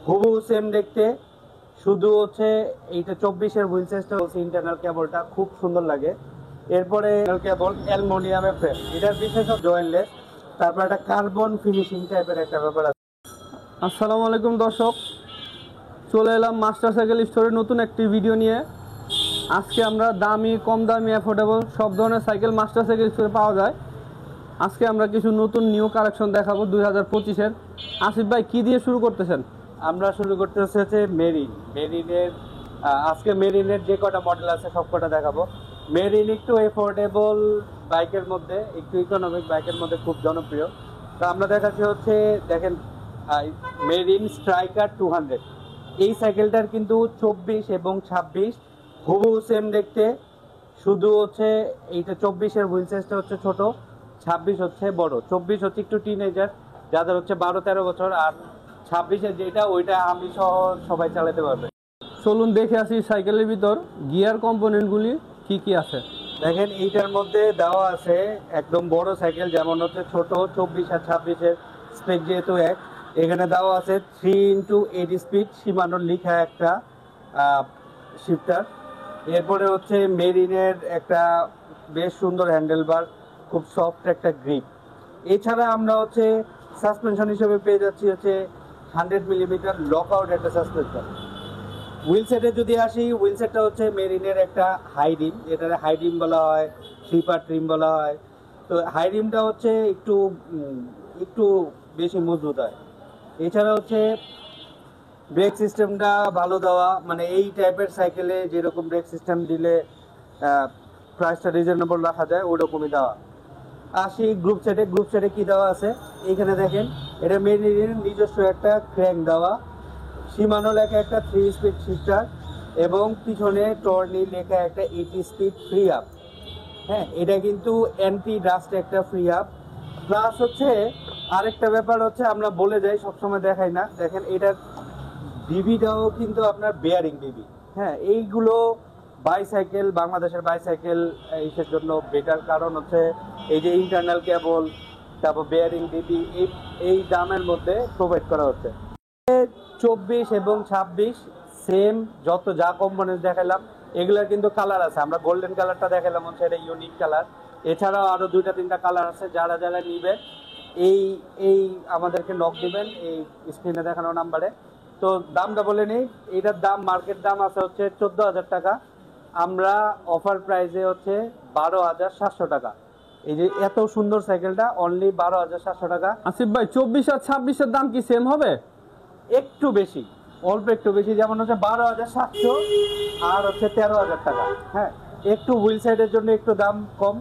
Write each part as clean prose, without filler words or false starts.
হুবহু সেম দেখতে, শুধু হচ্ছে এইটা 24-এর হুইল সাইজটা হচ্ছে ইন্টারনাল কেবলটা খুব সুন্দর লাগে। এরপরে কেবল অ্যালুমিনিয়ামের ফ্রেম, এটার বিশেষত জয়েন্টলেস, তারপর একটা কার্বন ফিনিশিং টাইপের একটা ব্যাপার আছে। আসসালামু আলাইকুম দর্শক, চলে এলাম মাস্টার সাইকেল স্টোরের নতুন একটি ভিডিও নিয়ে। আজকে আমরা কম দামি অ্যাফোর্ডেবল সব ধরনের সাইকেল মাস্টার সাইকেল স্টোরে পাওয়া যায়। আজকে আমরা কিছু নতুন নিউ কালেকশন দেখাবো 2025-এর। আসিফ ভাই, কি দিয়ে শুরু করতেছেন? আমরা শুরু করতে হচ্ছে মেরিনের আজকে মেরিনের যে কটা মডেল আছে সব কটা দেখাবো। মেরিন একটু এফোর্ডেবল বাইকের মধ্যে, একটু ইকোনমিক বাইকের মধ্যে খুব জনপ্রিয়। তো আমরা দেখাচ্ছি হচ্ছে, দেখেন, মেরিন স্ট্রাইকার 200। এই সাইকেলটার কিন্তু 24 এবং 26 হুবহু সেম দেখতে, শুধু হচ্ছে এইটা 24-এর হুইল সাইজটা হচ্ছে ছোট, 26 হচ্ছে বড়। 24 হচ্ছে একটু টিনেজার, যাদের হচ্ছে 12-13 বছর, আর 26-এর যেটা ওইটা আমি সহ সবাই চালাতে পারবে। চলুন দেখে আসি সাইকেলের ভিতর গিয়ার কম্পোনেন্টগুলি কি কি আছে। দেখেন, এইটার মধ্যে দেওয়া আছে একদম বড় সাইকেল, যেমন হচ্ছে ছোট 24 আর 26-এর স্পেক যেহেতু এক, এখানে দেওয়া আছে 3x8 স্পিড সীমানোর লিখা একটা শিফটার। এরপরে হচ্ছে মেরিনের একটা বেশ সুন্দর হ্যান্ডেলবার, খুব সফট একটা গ্রিপ। এছাড়া আমরা হচ্ছে সাসপেনশন হিসেবে পেয়ে যাচ্ছি হচ্ছে 100 মিলিমিটার লকআউট একটা সাসপেনশন। হুইল সেটে যদি আসি, হুইল সেটটা হচ্ছে মেরিনের একটা হাই রিম, যেটা হাই রিম বলা হয়, স্লিপার ট্রিম বলা হয়। তো হাই রিমটা হচ্ছে একটু বেশি মজবুত হয়। এছাড়া হচ্ছে ব্রেক সিস্টেমটা ভালো দেওয়া, মানে এই টাইপের সাইকেলে যেরকম ব্রেক সিস্টেম দিলে প্রাইসটা রিজনেবল রাখা যায় ওরকমই দেওয়া। আসি গ্রুপ সেটে কি দেওয়া আছে এইখানে দেখেন, এটা মেরিনের নিজস্ব একটা ক্র্যাঙ্ক দেওয়া, সীমানো লেখা একটা 3 স্পিড শিফটার, এবং পিছনে টর্নি লেখা একটা 80 স্পিড ফ্রি আপ। হ্যাঁ, এটা কিন্তু অ্যান্টি ডাস্ট একটা ফ্রি আপ। প্লাস হচ্ছে আরেকটা ব্যাপার হচ্ছে, আমরা বলে যাই সবসময় দেখাই না, দেখেন এটার বিবিটাও কিন্তু আপনার বেয়ারিং বিবি। হ্যাঁ, এইগুলো বাইসাইকেল, বাংলাদেশের বাইসাইকেল এইসের জন্য বেটার, কারণ হচ্ছে এই যে ইন্টারনাল কেবল, তারপর বেয়ারিং বিবি এই দামের মধ্যে প্রোভাইড করা হচ্ছে। 24 এবং 26 সেম, যা কম্পোনেন্ট দেখালাম এগুলার কিন্তু কালার আছে। আমরা গোল্ডেন কালারটা দেখালাম, হচ্ছে এটা ইউনিক কালার। এছাড়াও আরো 2-3টা কালার আছে। যারা যারা নিবে এই এই আমাদেরকে নক দিবেন এই স্ক্রিনে দেখানো নাম্বারে। তো দামটা বলে নিই, এটার দাম মার্কেট দাম আছে হচ্ছে 14,000 টাকা, আমরা অফার প্রাইসে হচ্ছে 12,700 টাকা। এই যে এত সুন্দর সাইকেলটা অনলি 12,700 টাকা। আসিফ ভাই, 24 আর 26-এর দাম কি সেম হবে? একটু বেশি, অল্প একটু বেশি, যেমন হচ্ছে 12,700 আর হচ্ছে 13,000 টাকা। হ্যাঁ, একটু হুইল সাইডের জন্য একটু দাম কম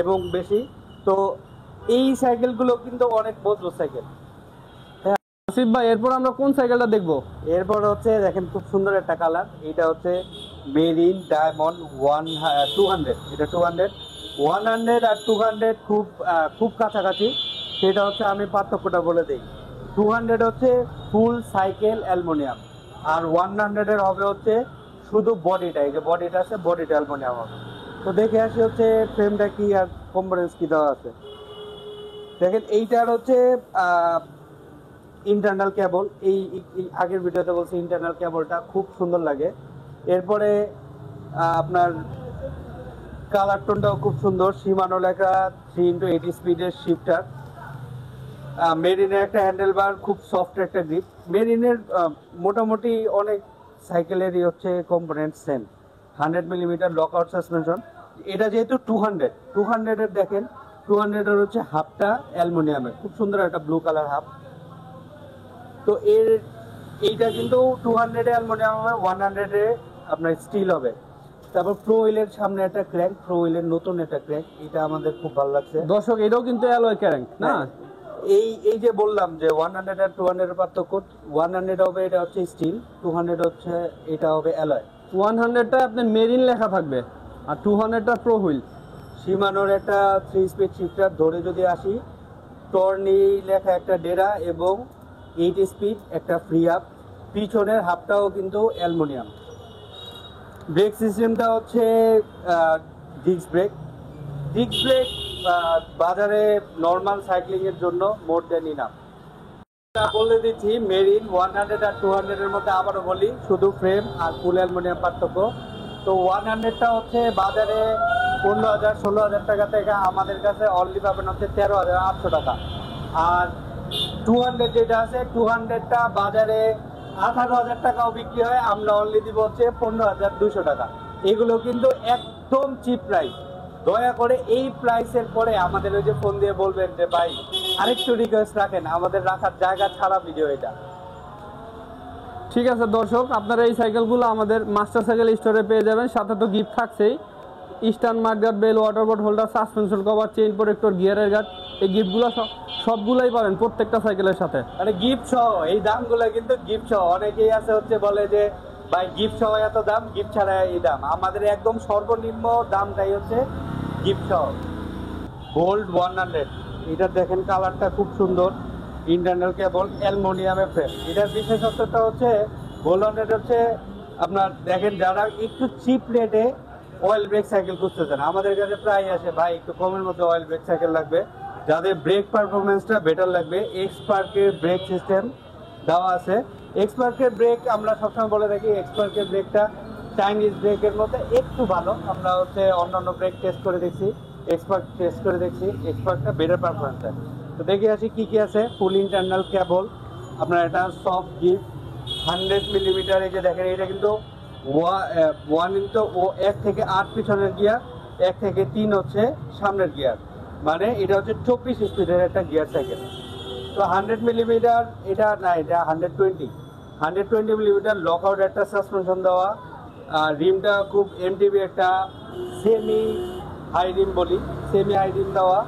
এবং বেশি। তো এই সাইকেলগুলো কিন্তু অনেক মজবুত সাইকেল। আসিফ ভাই, এরপর আমরা কোন সাইকেলটা দেখবো? এরপর হচ্ছে দেখেন, খুব সুন্দর একটা কালার, এটা হচ্ছে মেরিন ডায়মন্ড 200। এটা 200, 100 আর 200 খুব খুব কাছাকাছি। সেটা হচ্ছে আমি পার্থক্যটা বলে দিই। 200 হচ্ছে ফুল সাইকেল অ্যালুমিনিয়াম, আর 100-এর হবে হচ্ছে শুধু বডিটা, এই যে বডিটা আছে বডিটা অ্যালুমিনিয়াম হবে। তো দেখে আসি হচ্ছে ফ্রেমটা কি আর কম্পোনেন্টস কি দেওয়া আছে। দেখেন, এইটার হচ্ছে ইন্টারনাল কেবল, এই আগের ভিডিওতে বলছি ইন্টারনাল কেবলটা খুব সুন্দর লাগে। এরপরে আপনার কালার টোনটাও খুব সুন্দর, সীমানো লেখা 3x8 স্পিডের শিফটার। মেরিনের একটা হ্যান্ডেলবার, খুব সফট একটা গ্রিপ। মেরিনের মোটামুটি অনেক সাইকেলেরই হচ্ছে component same. 100 millimetre lockout suspension. এটা যেহেতু 200-এর দেখেন, 200-এর হচ্ছে হাফটা অ্যালুমিনিয়ামের, খুব সুন্দর একটা ব্লু কালার হাফ। তো এইটা কিন্তু 200-এ অ্যালুমিনিয়াম হবে, 100-এ আপনার স্টিল হবে। তারপর প্রো হুইলের সামনে একটা ক্র্যাঙ্ক, প্রো হুইলের নতুন একটা ক্র্যাঙ্ক, এটা আমাদের খুব ভালো লাগছে। দর্শক, এটাও কিন্তু অ্যালয় ক্যারেন্ট না? এই যে বললাম যে 100 আর 200 এর পার্থক্য, 100 হবে এটা হচ্ছে স্টিল, 200 হচ্ছে এটা হবে অ্যালয়। 100টা আপনার মেরিন লেখা থাকবে আর 200টা প্রো হুইল। সীমানোর একটা 3 স্পিড শিফটার ধরে যদি আসি, টর্নি লেখা একটা ডেরা এবং 8 স্পিড একটা ফ্রি আপ। পিছনের হাফটাও কিন্তু অ্যালুমিনিয়াম। ব্রেক সিস্টেমটা হচ্ছে ডিস্ক ব্রেক বাজারে নর্মাল সাইক্লিং এর জন্য মোর দেন ইনাফ। বলে দিচ্ছি মেরিন 100 আর 200 এর মধ্যে আবারও বলি শুধু ফ্রেম আর ফুল অ্যালুমিনিয়াম পার্থক্য। তো 100টা হচ্ছে বাজারে 15,000 16,000 টাকা থেকে, আমাদের কাছে অনলি পাবেন হচ্ছে 13,800 টাকা। আর 200 যেটা আছে 200টা বাজারে 18,000 টাকাও বিক্রি হয়, আমরা অনলি দিব হচ্ছে 15,200 টাকা। এগুলো কিন্তু একদম চিপ প্রাইস। দয়া করে এই প্রাইসের পরে আমাদের ওই যে ফোন দিয়ে বলবেন যে ভাই আরেকটু রিকোয়েস্ট রাখেন, আমাদের রাখার জায়গা ছাড়া ভিডিও এটা। ঠিক আছে দর্শক, আপনারা এই সাইকেলগুলো আমাদের মাস্টার সাইকেল স্টোরে পেয়ে যাবেন। সাথে তো গিফট থাকছেই, stand mudguard, bell, water bottle holder, suspension cover, chain protector, গিয়ারের গার্ড। এই গিফটগুলো সবগুলোই পাবেন প্রত্যেকটা সাইকেলের সাথে, মানে গিফট সহ। এই দামগুলো কিন্তু গিফট সহ। অনেকেই আছে হচ্ছে বলে যে ভাই গিফট সহ এত দাম, গিফট ছাড়া এই দাম। আমাদের একদম সর্বনিম্ন দামটাই হচ্ছে গিফট সহ। গোল্ড 100, এটা দেখেন কালারটা খুব সুন্দর, ইন্টারনাল কেবল, অ্যালুমিনিয়ামের ফ্রেম। এটার বিশেষত্বটা হচ্ছে গোল্ড 100 হচ্ছে আপনার দেখেন যারা একটু চিপ রেটে অয়েল ব্রেক সাইকেল খুঁজতেছেন, আমাদের কাছে প্রায় আসে ভাই একটু কমের মধ্যে অয়েল ব্রেক সাইকেল লাগবে, যাদের ব্রেক পারফরমেন্সটা বেটার লাগবে। এক্সপার্কের ব্রেক সিস্টেম দেওয়া আছে। এক্সপার্কের ব্রেক আমরা সবসময় বলে থাকি এক্সপার্কের ব্রেকটা চাইনিজ ব্রেকের মধ্যে একটু ভালো। আমরা হচ্ছে অন্যান্য ব্রেক টেস্ট করে দেখছি, এক্সপার্ট টেস্ট করে দেখছি, এক্সপার্টটা বেটার পারফরমেন্স দেয়। তো দেখে আসি কি কি আছে। ফুল ইন্টারনাল কেবল, আপনার এটা সফট গিফট 100 মিলিমিটার। এই যে দেখেন এটা কিন্তু 1 থেকে 8 পিছনের গিয়ার, 1 থেকে 3 হচ্ছে সামনের গিয়ার, মানে এটা হচ্ছে 24 স্পিডের একটা গিয়ার সাইকেল। তো 100 মিলিমিটার এটা না, এটা 120 মিলিমিটার লক আউট একটা সাসপেনশন দেওয়া। আর রিমটা খুব এমটিবি একটা সেমি হাই রিম বলি, সেমি হাই রিম দেওয়া।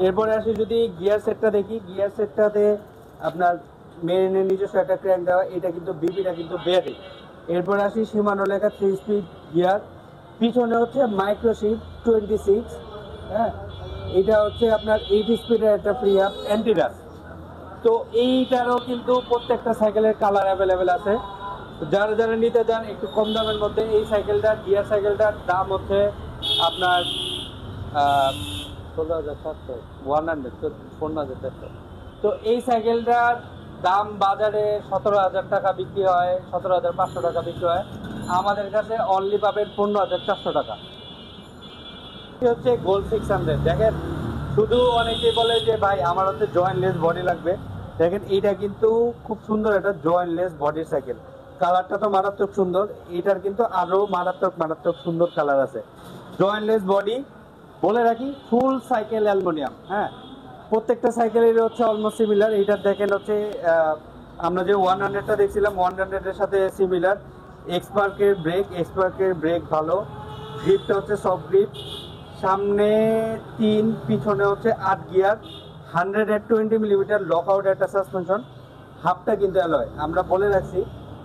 এরপরে আসি যদি গিয়ার সেটটা দেখি, গিয়ার সেটটাতে আপনার মেরিনের নিজস্ব একটা ক্র্যাঙ্ক দেওয়া, এটা কিন্তু বিবিটা কিন্তু বেয়ারিং। এরপরে আসি সীমানো লেখা 3 স্পিড গিয়ার, পিছনে হচ্ছে মাইক্রোশিপ 26। হ্যাঁ, এটা হচ্ছে আপনার 8 স্পিডের একটা ফ্রি আপ অ্যান্টিডাস। তো এইটারও কিন্তু প্রত্যেকটা সাইকেলের কালার অ্যাভেলেবেল আছে। তো যারা যারা নিতে চান একটু কম দামের মধ্যে, এই সাইকেলটার গিয়ার সাইকেলটার দাম হচ্ছে আপনার 16,700, 14,400। তো এই সাইকেলটার দাম বাজারে 17,000 টাকা বিক্রি হয়, 17,500 টাকা বিক্রি হয়। আমাদের কাছে অনলি পাবেন 15,400 টাকা। হচ্ছে গোল্ড 600। দেখেন শুধু অনেকেই বলে যে ভাই আমার হচ্ছে জয়েন্টলেস বডি লাগবে। দেখেন এইটা কিন্তু খুব সুন্দর একটা জয়েন্টলেস বডির সাইকেল। কালারটা তো মারাত্মক সুন্দর, এটার কিন্তু আরো মারাত্মক সুন্দর কালার আছে। জয়েন্টলেস বডি, বলে রাখি ফুল সাইকেল অ্যালুমিনিয়াম। হ্যাঁ, প্রত্যেকটা সাইকেলের হচ্ছে অলমোস্ট সিমিলার। এইটার দেখেন হচ্ছে আমরা যে 100টা দেখছিলাম 100 এর সাথে সিমিলার। এক্সপার্কের ব্রেক ভালো, গ্রিপটা হচ্ছে সফট গ্রিপ, সামনে 3 পিছনে হচ্ছে 8 গিয়ার, 120 মিলিমিটার লক আউট একটা সাসপেনশন। হাফটা কিন্তু অ্যালয়, আমরা বলে রাখছি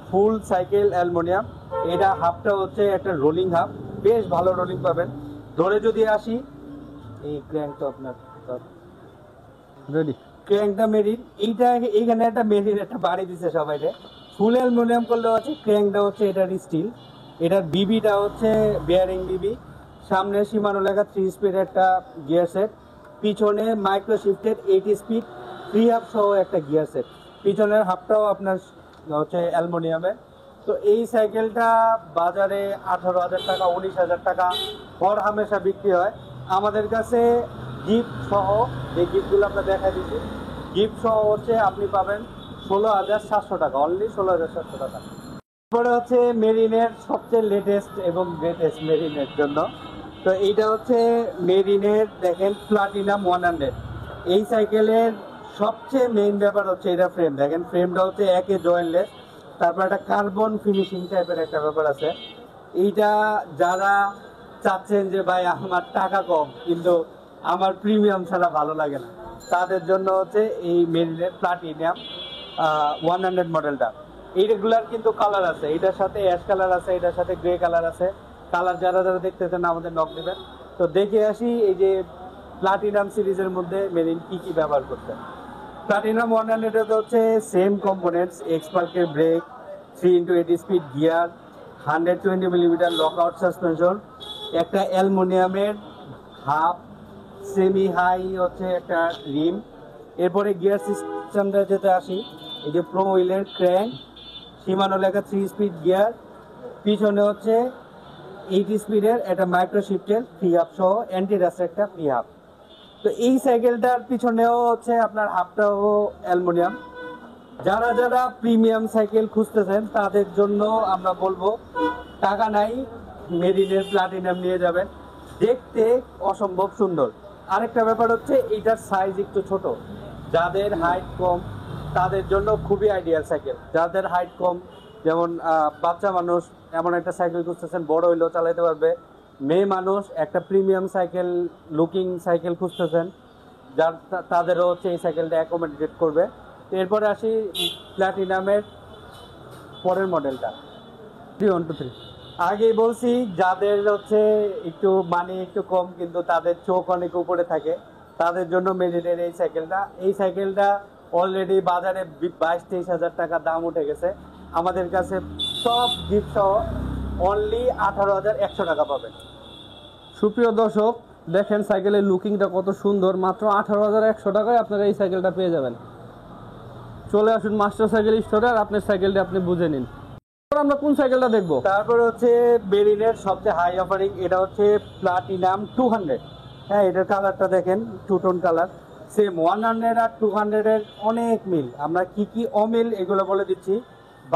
ফুল সাইকেল অ্যালুমিনিয়াম। এটা হাফটা হচ্ছে একটা রোলিং হাফ, বেশ ভালো রোলিং পাবেন। ধরে যদি আসি এই ক্র্যাঙ্কটা আপনার রেডি। ক্র্যাঙ্কটা মেরিন, এইখানে একটা মেরিন একটা বাড়ি দিচ্ছে সবাই। ফুল অ্যালুমিনিয়াম করলেও আছে, ক্র্যাঙ্কটা হচ্ছে এটার স্টিল। এটার বিবিটা হচ্ছে বেয়ারিং বিবি। সামনে সীমানো লেখা 3 স্পিড একটা গিয়ার সেট, পিছনে মাইক্রো শিফটের 8 স্পিড ফ্রি হাফ সহ একটা গিয়ার সেট। পিছনের হাফটাও আপনার হচ্ছে অ্যালুমিনিয়ামের। তো এই সাইকেলটা বাজারে 18,000 টাকা 19,000 টাকা হর হামেশা বিক্রি হয়। আমাদের কাছে গিফট সহ, যে গিফটগুলো আমরা দেখা দিচ্ছি, গিফট সহ হচ্ছে আপনি পাবেন 16,700 টাকা, অনলি 16,700 টাকা। তারপরে হচ্ছে মেরিনের সবচেয়ে লেটেস্ট এবং গ্রেটেস্ট মেরিনের জন্য। তো এইটা হচ্ছে মেরিনের দেখেন প্লাটিনাম 100। এই সাইকেলের সবচেয়ে মেইন ব্যাপার হচ্ছে এটা ফ্রেম। দেখেন ফ্রেমটা হচ্ছে একে জয়েন্টলেস, তারপর একটা কার্বন ফিনিশিং টাইপের একটা ব্যাপার আছে। এইটা যারা চাচ্ছেন যে ভাই আমার টাকা কম কিন্তু আমার প্রিমিয়াম ছাড়া ভালো লাগে না, তাদের জন্য হচ্ছে এই মেরিনের প্লাটিনাম 100 মডেলটা। এই রেগুলার কিন্তু কালার আছে, এটার সাথে অ্যাশ কালার আছে, এটার সাথে গ্রে কালার আছে। কালার যারা যারা দেখতেছেন আমাদের নক দিবেন। তো দেখে আসি এই যে প্লাটিনাম সিরিজের মধ্যে মেরিন কি কি ব্যবহার করছে। প্লাটিনাম 100 হচ্ছে সেম কম্পোনেন্টস, এক্সপার্কের brake, 3x8 speed gear, 120 millimetre lock out suspension, একটা অ্যালুমিনিয়ামের হাফ সেমি হাই হচ্ছে একটা রিম। এরপরে গিয়ার সিস্টেমটা যেতে আসি, এই যে প্রো হুইলের ক্র্যাঙ্ক, শিমানো লেখা 3 স্পিড গিয়ার, পিছনে হচ্ছে 8 স্পিডের একটা মাইক্রো শিফটের ফ্রি হাব সহ অ্যান্টি রাস্ট একটা ফ্রি হাব। তো এই সাইকেলটার পিছনেও হচ্ছে আপনার হাবটাও অ্যালুমিনিয়াম। যারা যারা প্রিমিয়াম সাইকেল খুঁজতেছেন তাদের জন্য আমরা বলবো টাকা নাই, মেরিনের প্লাটিনাম নিয়ে যাবেন, দেখতে অসম্ভব সুন্দর। আরেকটা ব্যাপার হচ্ছে এইটার সাইজ একটু ছোট, যাদের হাইট কম তাদের জন্য খুবই আইডিয়াল সাইকেল। যাদের হাইট কম, যেমন বাচ্চা মানুষ এমন একটা সাইকেল খুঁজতেছেন, বড় হইলেও চালাতে পারবে, মেয়ে মানুষ একটা প্রিমিয়াম সাইকেল লুকিং সাইকেল খুঁজতেছেন, যার তাদেরও হচ্ছে এই সাইকেলটা অ্যাকোমোডেট করবে। এরপরে আসি প্ল্যাটিনামের পরের মডেলটা 3123। আগেই বলছি, যাদের হচ্ছে একটু মানি একটু কম কিন্তু তাদের চোখ অনেক উপরে থাকে, তাদের জন্য মেরিনের এই সাইকেলটা। এই সাইকেলটা অলরেডি বাজারে 22-23 হাজার টাকা দাম উঠে গেছে। আমাদের কাছে সব গিফট সহ অনলি 18,100 টাকা পাবেন। সুপ্রিয় দর্শক, দেখেন সাইকেলের লুকিংটা কত সুন্দর, মাত্র 18,100 টাকায় আপনারা এই সাইকেলটা পেয়ে যাবেন। চলে আসুন মাস্টার সাইকেল স্টোরে, আর আপনার সাইকেলটা আপনি বুঝে নিন। এবার আমরা কোন সাইকেলটা দেখবো? তারপরে হচ্ছে মেরিনের সবচেয়ে হাই অফারিং, এটা হচ্ছে প্লাটিনাম 200। হ্যাঁ, এটার কালারটা দেখেন, টু টোন কালার। সেম 100 আর 200 এর অনেক মিল। আমরা কি কি অমিল এগুলো বলে দিচ্ছি,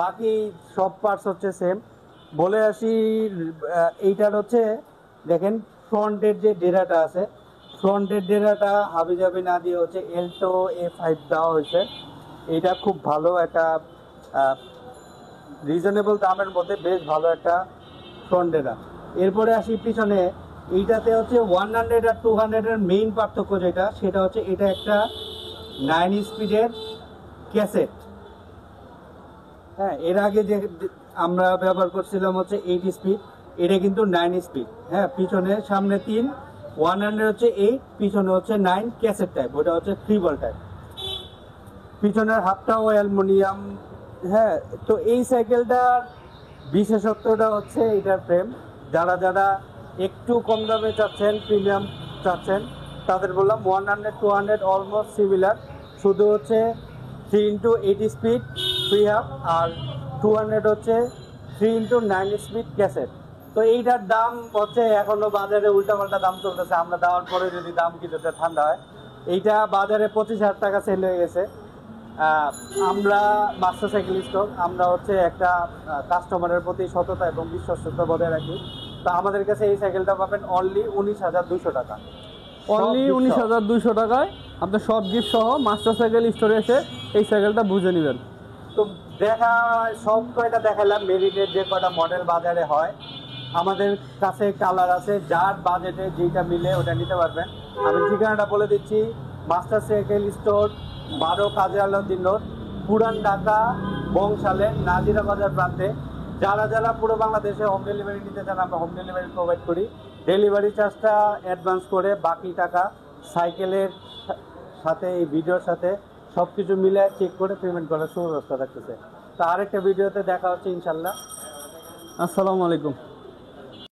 বাকি সব পার্টস হচ্ছে সেম। বলে আসি, এইটার হচ্ছে দেখেন ফ্রন্টের যে ডেরাটা আছে, ফ্রন্টের ডেরাটা হাবিজাবি না দিয়ে হচ্ছে এলটো A5 দেওয়া হয়েছে। এটা খুব ভালো একটা রিজনেবল দামের মধ্যে বেশ ভালো একটা ফ্রন্ট ডেরা। এরপরে আসি পিছনে, এইটাতে হচ্ছে 100 আর 200 এর মেইন পার্থক্য যেটা, সেটা হচ্ছে এটা একটা 9 স্পিডের ক্যাসেট। হ্যাঁ, এর আগে যে আমরা ব্যবহার করছিলাম হচ্ছে 8 স্পিড, এটা কিন্তু 9 স্পিড। হ্যাঁ, পিছনে সামনে 3, 100 হচ্ছে 8, পিছনে হচ্ছে 9 ক্যাসেট টাইপ, ওটা হচ্ছে 3 বল টাইপ। পিছনের হাফটাও অ্যালুমিনিয়াম। হ্যাঁ, তো এই সাইকেলটার বিশেষত্বটা হচ্ছে এটার ফ্রেম। যারা যারা একটু কম দামে চাচ্ছেন, প্রিমিয়াম চাচ্ছেন, তাদের বললাম 100 200 অলমোস্ট সিমিলার, শুধু হচ্ছে 3x8 স্পিড ফ্রি হাব, আর 200 হচ্ছে 3x9 স্পিড ক্যাসেট। তো এইটার দাম হচ্ছে এখনো বাজারে উল্টাপাল্টা দাম চলতেছে, আমরা দেওয়ার পরে যদি দাম কিছুটা ঠান্ডা হয়। এইটা বাজারে 25,000 টাকা সেল হয়ে গেছে। আমরা মাস্টার সাইকেল স্টোর, আমরা হচ্ছে একটা কাস্টমারের প্রতি সততা এবং বিশ্বস্ততা বজায় রাখি। তো আমাদের কাছে এই সাইকেলটা পাবেন অনলি 19,200 টাকা। অনলি 19,200 টাকায় আপনি সব গিফট সহ মাস্টার সাইকেল স্টোরে এসে এই সাইকেলটা বুঝে নেবেন। তো সব কয়টা দেখালাম মেরিনের যে কয়টা মডেল বাজারে হয়। আমাদের কাছে কালার আছে, যার বাজেটে যেটা মিলে ওটা নিতে পারবেন। আমি ঠিকানাটা বলে দিচ্ছি, মাস্টার সাইকেল স্টোর, 12 কাজী আলাউদ্দিন রোড, পুরান ঢাকা, বংশালে, নাজিরা বাজার প্রান্তে। যারা যারা পুরো বাংলাদেশে হোম ডেলিভারি নিতে চান, আমরা হোম ডেলিভারি প্রোভাইড করি। ডেলিভারি চার্জটা অ্যাডভান্স করে বাকি টাকা সাইকেলের সাথে, এই ভিডিওর সাথে সব কিছু মিলে চেক করে পেমেন্ট করার সুব্যবস্থা থাকতেছে। তো আরেকটা ভিডিওতে দেখা হচ্ছে ইনশাল্লাহ। আসসালামু আলাইকুম।